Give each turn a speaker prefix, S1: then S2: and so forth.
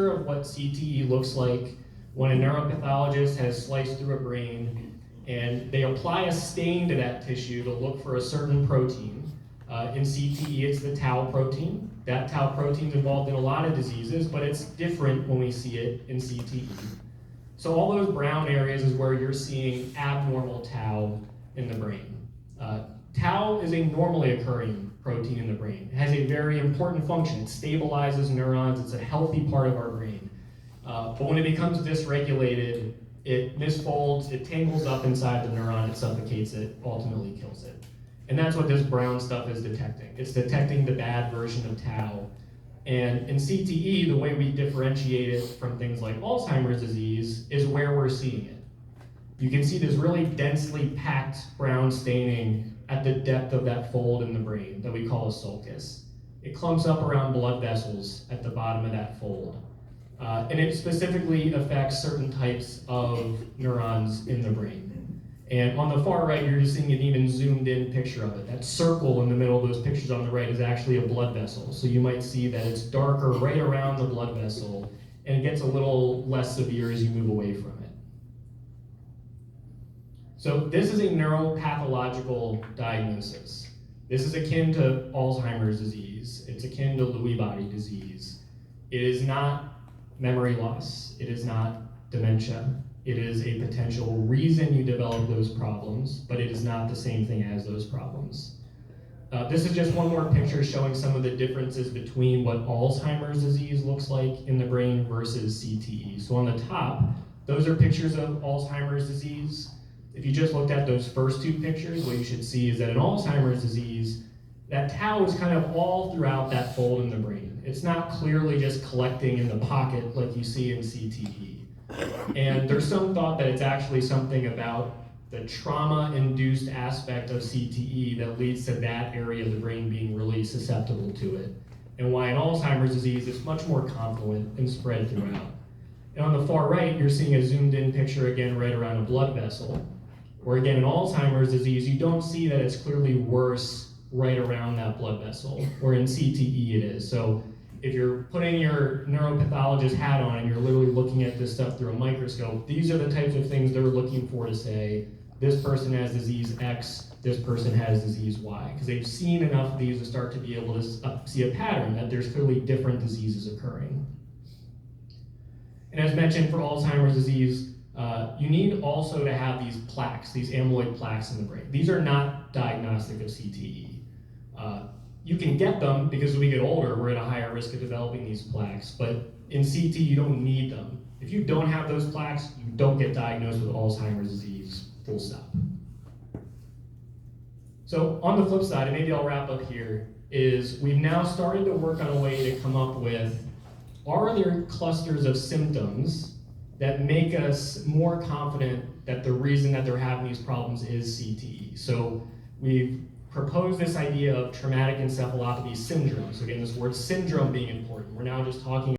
S1: picture of what CTE looks like when a neuropathologist has sliced through a brain and they apply a stain to that tissue to look for a certain protein. In CTE, it's the tau protein. That tau protein is involved in a lot of diseases, but it's different when we see it in CTE. So all those brown areas is where you're seeing abnormal tau in the brain. Tau is a normally occurring protein in the brain. It has a very important function. It stabilizes neurons. It's a healthy part of our brain. But when it becomes dysregulated, it misfolds, it tangles up inside the neuron, it suffocates it, ultimately kills it. And that's what this brown stuff is detecting. It's detecting the bad version of tau. And in CTE, the way we differentiate it from things like Alzheimer's disease is where we're seeing it. You can see this really densely packed brown staining at the depth of that fold in the brain that we call a sulcus. It clumps up around blood vessels at the bottom of that fold. And it specifically affects certain types of neurons in the brain. And on the far right, you're just seeing an even zoomed in picture of it. That circle in the middle of those pictures on the right is actually a blood vessel. So you might see that it's darker right around the blood vessel, and it gets a little less severe as you move away from it. So this is a neuropathological diagnosis. This is akin to Alzheimer's disease. It's akin to Lewy body disease. It is not memory loss. It is not dementia. It is a potential reason you develop those problems, but it is not the same thing as those problems. This is just one more picture showing some of the differences between what Alzheimer's disease looks like in the brain versus CTE. So on the top, those are pictures of Alzheimer's disease. If you just looked at those first two pictures, what you should see is that in Alzheimer's disease, that tau is kind of all throughout that fold in the brain. It's not clearly just collecting in the pocket like you see in CTE. And there's some thought that it's actually something about the trauma-induced aspect of CTE that leads to that area of the brain being really susceptible to it. And why in Alzheimer's disease, it's much more confluent and spread throughout. And on the far right, you're seeing a zoomed-in picture again right around a blood vessel, where again in Alzheimer's disease, you don't see that it's clearly worse right around that blood vessel, where in CTE it is. So if you're putting your neuropathologist hat on and you're literally looking at this stuff through a microscope, these are the types of things they're looking for to say, this person has disease X, this person has disease Y. Because they've seen enough of these to start to be able to see a pattern that there's clearly different diseases occurring. And as mentioned for Alzheimer's disease, you need also to have these plaques, these amyloid plaques in the brain. These are not diagnostic of CTE. You can get them because as we get older, we're at a higher risk of developing these plaques, but in CT, you don't need them. If you don't have those plaques, you don't get diagnosed with Alzheimer's disease, full stop. So on the flip side, and maybe I'll wrap up here, is we've now started to work on a way to come up with, are there clusters of symptoms that make us more confident that the reason that they're having these problems is CTE? So we've proposed this idea of traumatic encephalopathy syndrome. So again, this word syndrome being important. We're now just talking